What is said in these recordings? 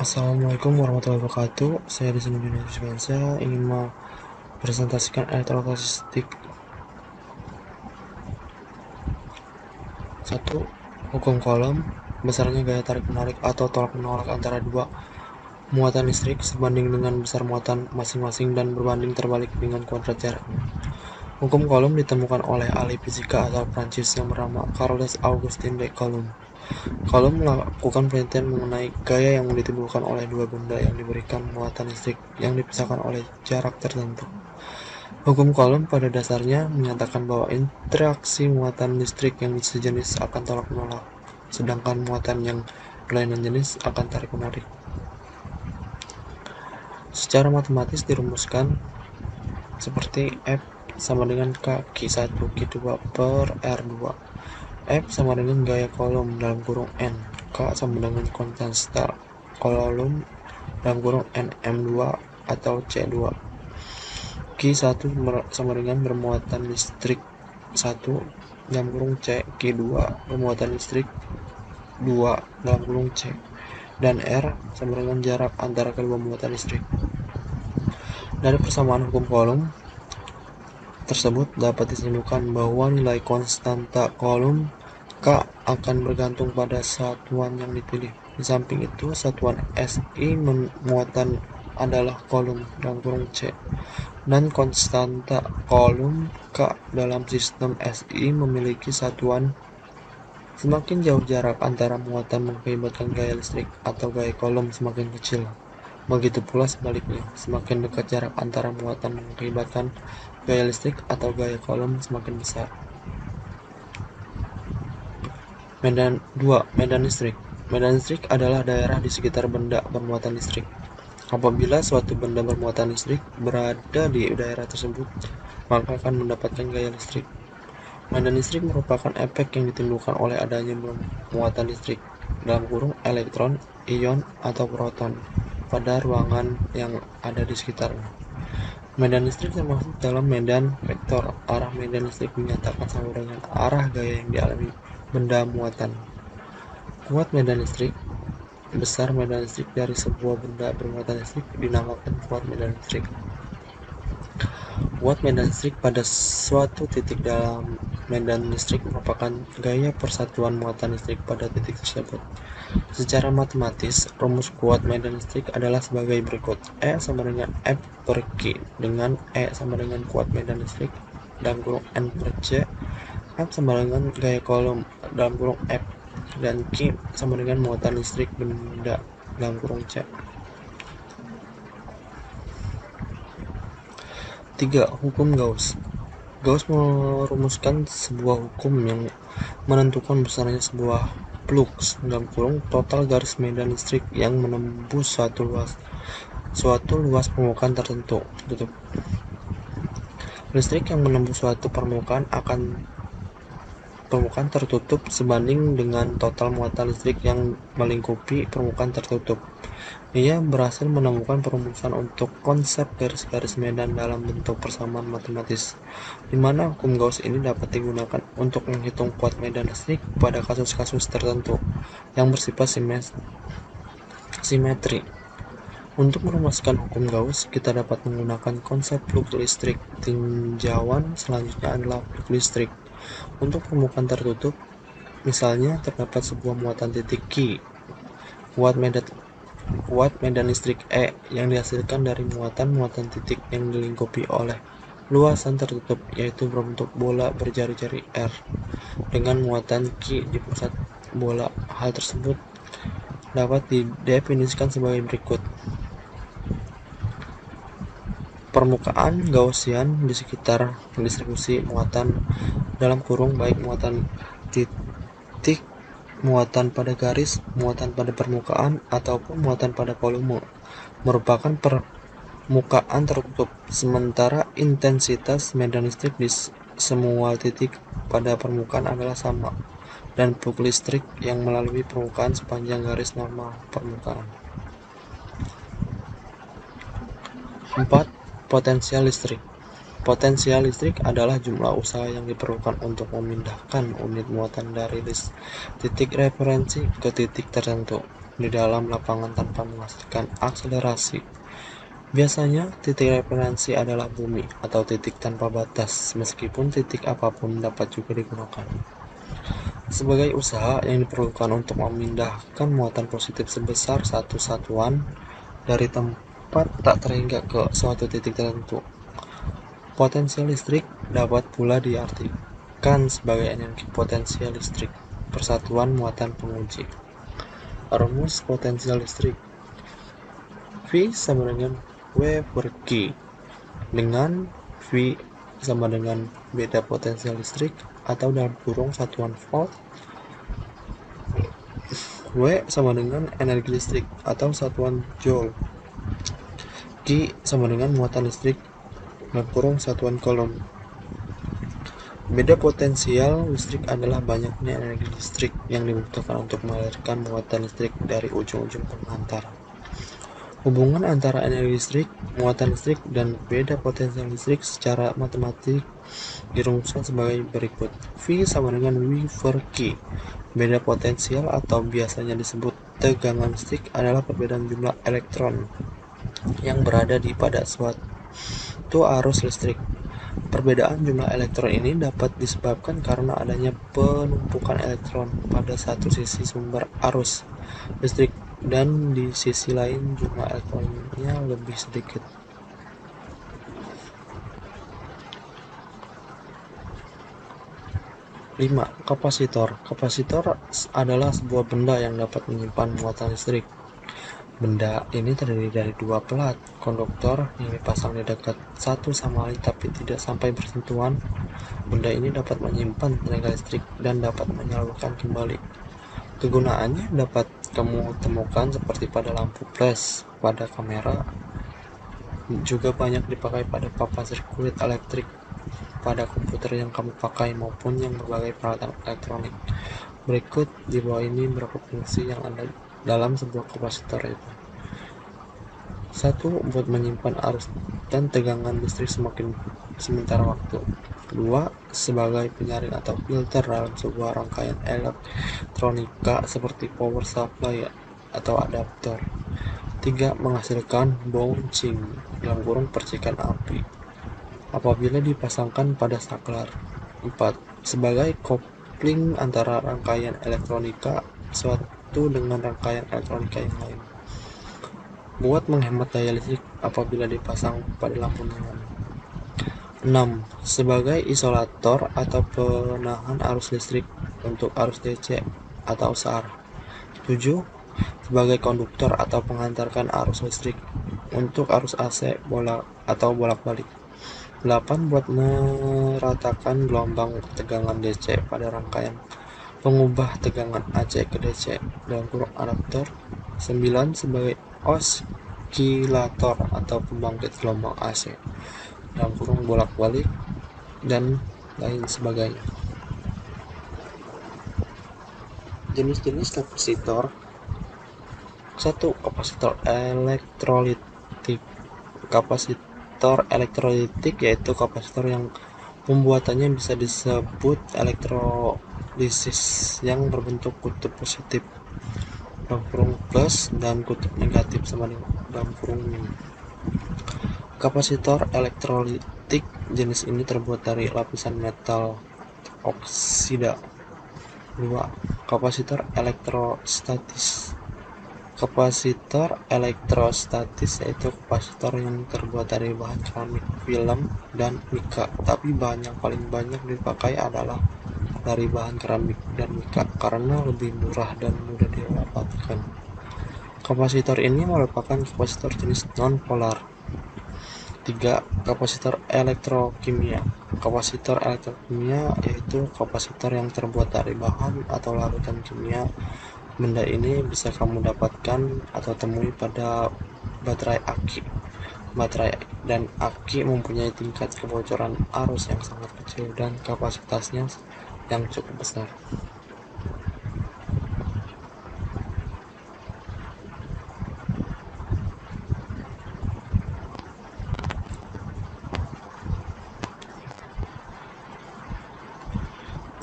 Assalamualaikum warahmatullahi wabarakatuh. Saya di sini Yunus Fiansa ingin mempresentasikan elektrostatistics. 1. Hukum Coulomb. Besarnya gaya tarik menarik atau tolak menolak antara dua muatan listrik sebanding dengan besar muatan masing-masing dan berbanding terbalik dengan kuadrat jaraknya. Hukum Coulomb ditemukan oleh ahli fisika asal Prancis yang bernama Charles Augustin de Coulomb. Coulomb melakukan penelitian mengenai gaya yang ditimbulkan oleh dua benda yang diberikan muatan listrik yang dipisahkan oleh jarak tertentu. Hukum Coulomb pada dasarnya menyatakan bahwa interaksi muatan listrik yang sejenis akan tolak-menolak, sedangkan muatan yang berlainan jenis akan tarik-menarik. Secara matematis dirumuskan seperti F sama dengan K/Q1 Q2 per R2. F sama dengan gaya Coulomb dalam kurung N. K sama dengan konstanta Coulomb dalam kurung Nm2 atau C2. Q1 sama dengan bermuatan listrik 1 dalam kurung C. Q2 bermuatan listrik 2 dalam kurung C. Dan R sama dengan jarak antara kedua muatan listrik. Dari persamaan hukum Coulomb tersebut dapat disimpulkan bahwa nilai konstanta Coulomb K akan bergantung pada satuan yang dipilih. Di samping itu, satuan SI muatan adalah Coulomb dalam kurung C, dan konstanta Coulomb K dalam sistem SI memiliki satuan. Semakin jauh jarak antara muatan mengakibatkan gaya listrik atau gaya Coulomb semakin kecil. Begitu pula sebaliknya, semakin dekat jarak antara muatan mengakibatkan gaya listrik atau gaya Coulomb semakin besar. Medan 2. Medan listrik. Medan listrik adalah daerah di sekitar benda bermuatan listrik. Apabila suatu benda bermuatan listrik berada di daerah tersebut, maka akan mendapatkan gaya listrik. Medan listrik merupakan efek yang ditimbulkan oleh adanya muatan listrik dalam kurung elektron, ion, atau proton pada ruangan yang ada di sekitarnya. Medan listrik termasuk dalam medan vektor. Arah medan listrik dinyatakan sama dengan arah gaya yang dialami benda muatan. Kuat medan listrik. Besar medan listrik dari sebuah benda bermuatan listrik dinamakan kuat medan listrik. Kuat medan listrik pada suatu titik dalam medan listrik merupakan gaya persatuan muatan listrik pada titik tersebut. Secara matematis, rumus kuat medan listrik adalah sebagai berikut. E sama dengan F per Q dengan E sama dengan kuat medan listrik dalam kurung N per C. F sama dengan gaya Coulomb dalam kurung F, dan Q sama dengan muatan listrik benda dalam kurung C. 3. Hukum Gauss. Gauss merumuskan sebuah hukum yang menentukan besarnya sebuah flux dalam kurung total garis medan listrik yang menembus suatu luas permukaan tertentu. Listrik yang menembus suatu permukaan tertutup sebanding dengan total muatan listrik yang melingkupi permukaan tertutup. Ia berhasil menemukan perumusan untuk konsep garis-garis medan dalam bentuk persamaan matematis, di mana hukum Gauss ini dapat digunakan untuk menghitung kuat medan listrik pada kasus-kasus tertentu yang bersifat simetri. Untuk merumuskan hukum Gauss, kita dapat menggunakan konsep flux listrik. Tinjauan selanjutnya adalah flux listrik. Untuk permukaan tertutup, misalnya terdapat sebuah muatan titik Q, kuat medan listrik E yang dihasilkan dari muatan titik yang dilingkupi oleh luasan tertutup, yaitu berbentuk bola berjari-jari R dengan muatan Q di pusat bola. Hal tersebut dapat didefinisikan sebagai berikut. Permukaan Gaussian di sekitar distribusi muatan dalam kurung baik muatan titik, muatan pada garis, muatan pada permukaan, ataupun muatan pada volume merupakan permukaan tertutup, sementara intensitas medan listrik di semua titik pada permukaan adalah sama, dan flux listrik yang melalui permukaan sepanjang garis normal permukaan. 4. Potensial listrik. Potensial listrik adalah jumlah usaha yang diperlukan untuk memindahkan unit muatan dari titik referensi ke titik tertentu di dalam lapangan tanpa menghasilkan akselerasi. Biasanya, titik referensi adalah bumi atau titik tanpa batas, meskipun titik apapun dapat juga digunakan sebagai usaha yang diperlukan untuk memindahkan muatan positif sebesar satu satuan dari tempat tak terhingga ke suatu titik tertentu. Potensial listrik dapat pula diartikan sebagai energi potensial listrik, persatuan muatan penguji. Rumus potensial listrik V sama dengan W per Q, dengan V sama dengan beda potensial listrik atau dalam kurung satuan volt, W sama dengan energi listrik atau satuan joule, Q sama dengan muatan listrik dalam kurung satuan coulomb. Beda potensial listrik adalah banyaknya energi listrik yang dibutuhkan untuk mengalirkan muatan listrik dari ujung-ujung pengantar. Hubungan antara energi listrik, muatan listrik, dan beda potensial listrik secara matematik dirumuskan sebagai berikut. V sama dengan W per Q. Beda potensial atau biasanya disebut tegangan listrik adalah perbedaan jumlah elektron yang berada pada suatu arus listrik. Perbedaan jumlah elektron ini dapat disebabkan karena adanya penumpukan elektron pada satu sisi sumber arus listrik dan di sisi lain jumlah elektronnya lebih sedikit. 5. Kapasitor. Kapasitor adalah sebuah benda yang dapat menyimpan muatan listrik. Benda ini terdiri dari dua pelat konduktor yang dipasang di dekat satu sama lain tapi tidak sampai bersentuhan. Benda ini dapat menyimpan tenaga listrik dan dapat menyalurkan kembali. Kegunaannya dapat kamu temukan seperti pada lampu flash, pada kamera, juga banyak dipakai pada papan sirkuit elektrik, pada komputer yang kamu pakai maupun yang berbagai peralatan elektronik. Berikut di bawah ini beberapa fungsi yang ada dalam sebuah kapasitor itu. 1. Buat menyimpan arus dan tegangan listrik sementara waktu. 2. Sebagai penyaring atau filter dalam sebuah rangkaian elektronika seperti power supply atau adaptor. 3. Menghasilkan bouncing dalam kurung percikan api apabila dipasangkan pada saklar. 4. Sebagai kopling antara rangkaian elektronika suatu dengan rangkaian elektronika yang lain. Buat menghemat daya listrik apabila dipasang pada lampu neon. 6. Sebagai isolator atau penahan arus listrik untuk arus DC atau searah. 7. Sebagai konduktor atau penghantarkan arus listrik untuk arus AC atau bolak-balik. 8. Buat meratakan gelombang tegangan DC pada rangkaian pengubah tegangan AC ke DC dalam kurung adaptor. 9. Sebagai oskilator atau pembangkit gelombang AC dalam kurung bolak-balik dan lain sebagainya. Jenis-jenis kapasitor. 1. Kapasitor elektrolitik. Kapasitor elektrolitik yaitu kapasitor yang pembuatannya bisa disebut elektrolisis yang berbentuk kutub positif dalam kurung plus dan kutub negatif sama dengan dalam kurung min. Kapasitor elektrolitik jenis ini terbuat dari lapisan metal oksida. 2. Kapasitor elektrostatis. Kapasitor elektrostatis yaitu kapasitor yang terbuat dari bahan keramik, film, dan mika, tapi bahan yang paling banyak dipakai adalah dari bahan keramik dan mika karena lebih murah dan mudah didapatkan. Kapasitor ini merupakan kapasitor jenis non-polar. 3. Kapasitor elektrokimia. Kapasitor elektrokimia yaitu kapasitor yang terbuat dari bahan atau larutan kimia. Benda ini bisa kamu dapatkan atau temui pada baterai aki. Baterai dan aki mempunyai tingkat kebocoran arus yang sangat kecil dan kapasitasnya yang cukup besar.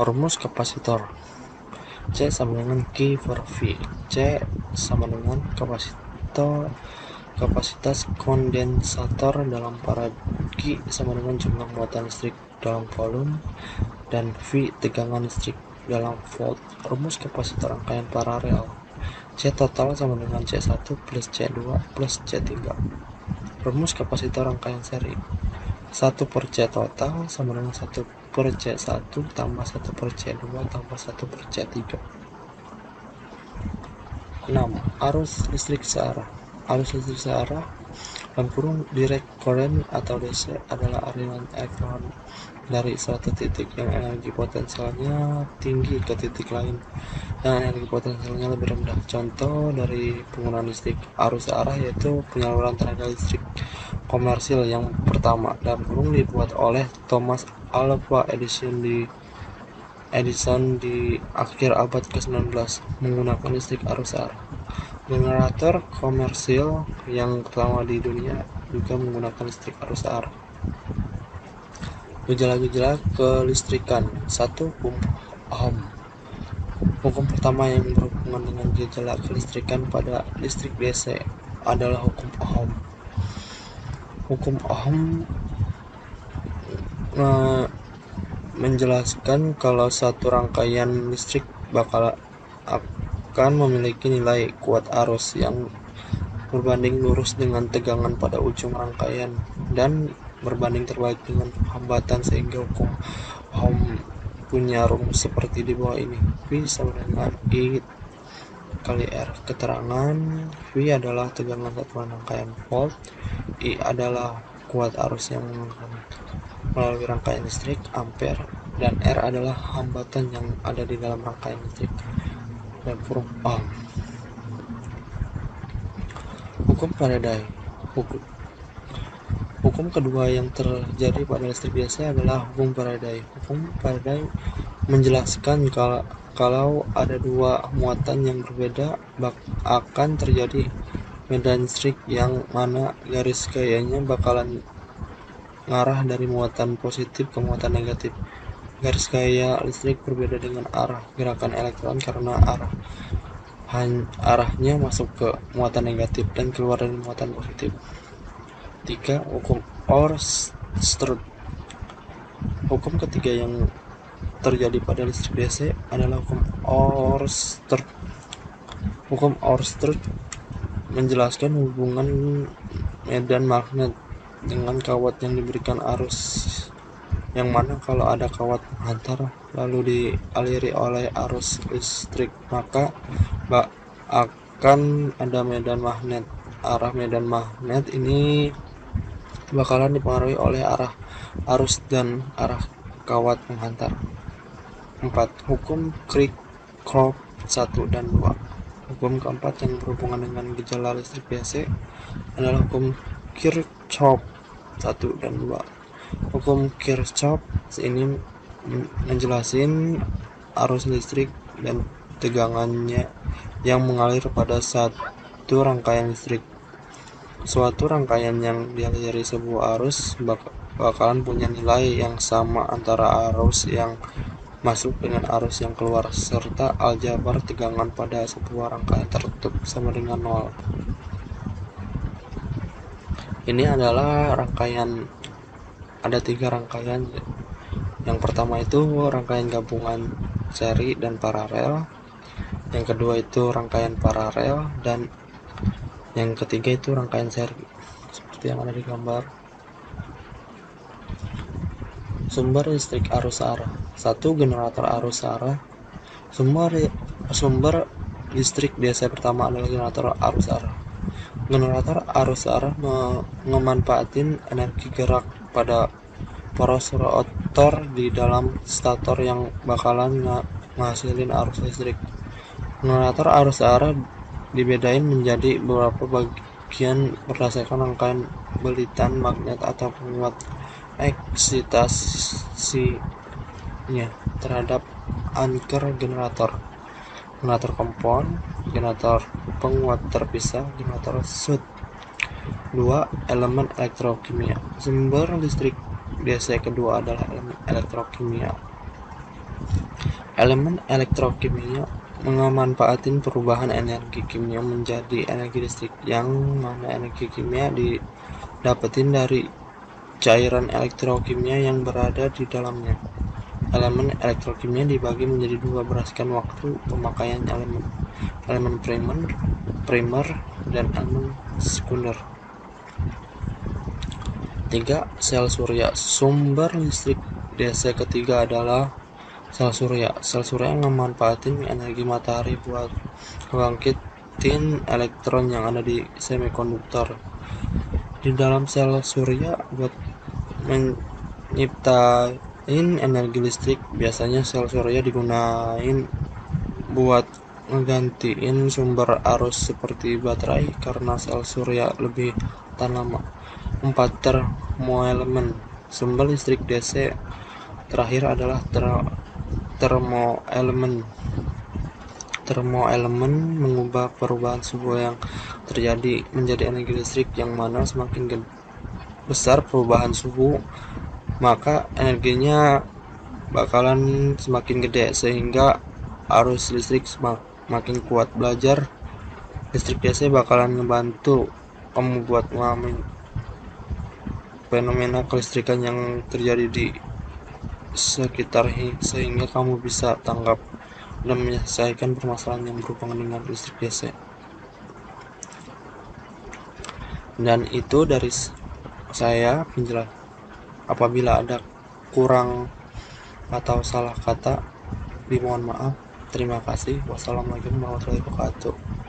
Rumus kapasitor. C sama dengan Q per V. C sama dengan kapasitas kondensator dalam farad. Q sama dengan jumlah muatan listrik dalam volume, dan V tegangan listrik dalam volt. Rumus kapasitor rangkaian paralel. C total sama dengan C1 plus C2 plus C3. Rumus kapasitor rangkaian seri. 1 per C total sama dengan 1 per C1 tambah 1 per C2 tambah 1 per C3. 6. Arus listrik searah. Arus listrik searah dalam kurung direct current atau DC adalah aliran elektron dari suatu titik yang energi potensialnya tinggi ke titik lain yang energi potensialnya lebih rendah. Contoh dari penggunaan listrik arus searah yaitu penyaluran tenaga listrik komersil yang pertama dalam kurung dibuat oleh Thomas Alva Edison di akhir abad ke-19 menggunakan listrik arus searah. Generator komersil yang pertama di dunia juga menggunakan listrik arus searah. Gejala-gejala kelistrikan. 1. Ohm. Hukum pertama yang berhubungan dengan gejala kelistrikan pada listrik DC adalah hukum Ohm. Hukum Ohm menjelaskan kalau satu rangkaian listrik akan memiliki nilai kuat arus yang berbanding lurus dengan tegangan pada ujung rangkaian dan berbanding terbalik dengan hambatan, sehingga hukum Ohm punya rumus seperti di bawah ini. V sama dengan I kali R. Keterangan: V adalah tegangan satuan rangkaian volt, I adalah kuat arus yang melalui rangkaian listrik ampere, dan R adalah hambatan yang ada di dalam rangkaian listrik dan kurung Ohm. Hukum Faraday. Hukum kedua yang terjadi pada listrik biasa adalah hukum Faraday. Hukum Faraday menjelaskan kalau ada dua muatan yang berbeda akan terjadi medan listrik yang mana garis gayanya bakalan ngarah dari muatan positif ke muatan negatif. Garis gaya listrik berbeda dengan arah gerakan elektron karena arahnya masuk ke muatan negatif dan keluar dari muatan positif. 3. Hukum Oersted. Hukum ketiga yang terjadi pada listrik DC adalah hukum Oersted. Hukum Oersted menjelaskan hubungan medan magnet dengan kawat yang diberikan arus, yang mana kalau ada kawat menghantar lalu dialiri oleh arus listrik, maka akan ada medan magnet. Arah medan magnet ini bakalan dipengaruhi oleh arah arus dan arah kawat penghantar. 4. Hukum Kirchhoff 1 dan 2. Hukum keempat yang berhubungan dengan gejala listrik DC adalah hukum Kirchhoff 1 dan 2. Hukum Kirchhoff ini menjelaskan arus listrik dan tegangannya yang mengalir pada satu rangkaian listrik. Suatu rangkaian yang dialiri sebuah arus bakalan punya nilai yang sama antara arus yang masuk dengan arus yang keluar, serta aljabar tegangan pada sebuah rangkaian tertutup sama dengan 0. Ini adalah ada 3 rangkaian. Yang pertama itu rangkaian gabungan seri dan paralel, yang kedua itu rangkaian paralel, dan yang ketiga itu rangkaian seri seperti yang ada di gambar. Sumber listrik arus searah. 1. Generator arus searah. Sumber listrik DC pertama adalah generator arus searah. Generator arus searah memanfaatin energi gerak pada poros rotor di dalam stator yang bakalan menghasilin arus listrik. Generator arus searah dibedain menjadi beberapa bagian berdasarkan rangkaian belitan magnet atau penguat eksitasinya terhadap anker generator kompon, generator penguat terpisah, generator shut. 2. Elemen elektrokimia. Sumber listrik DC kedua adalah elemen elektrokimia. Elemen elektrokimia memanfaatkan perubahan energi kimia menjadi energi listrik, yang mana energi kimia didapetin dari cairan elektrokimia yang berada di dalamnya. Elemen elektrokimia dibagi menjadi dua berdasarkan waktu pemakaian elemen. Elemen primer dan elemen sekunder. 3. Sel surya. Sumber listrik DC ketiga adalah sel surya. Sel surya memanfaatkan energi matahari buat membangkitin elektron yang ada di semikonduktor di dalam sel surya buat menciptain energi listrik. Biasanya sel surya digunain buat ngegantiin sumber arus seperti baterai karena sel surya lebih tahan lama. 4. Termoelemen. Sumber listrik DC terakhir adalah termoelemen. Termoelemen mengubah perubahan suhu yang terjadi menjadi energi listrik, yang mana semakin besar perubahan suhu maka energinya bakalan semakin gede sehingga arus listrik semakin kuat. Belajar listrik DC bakalan ngebantu kamu buat mengalami fenomena kelistrikan yang terjadi di sekitar sehingga kamu bisa tanggap dan menyelesaikan permasalahan yang berhubungan dengan listrik DC. Dan itu dari saya penjelasan. Apabila ada kurang atau salah kata, dimohon maaf. Terima kasih. Wassalamualaikum warahmatullahi wabarakatuh.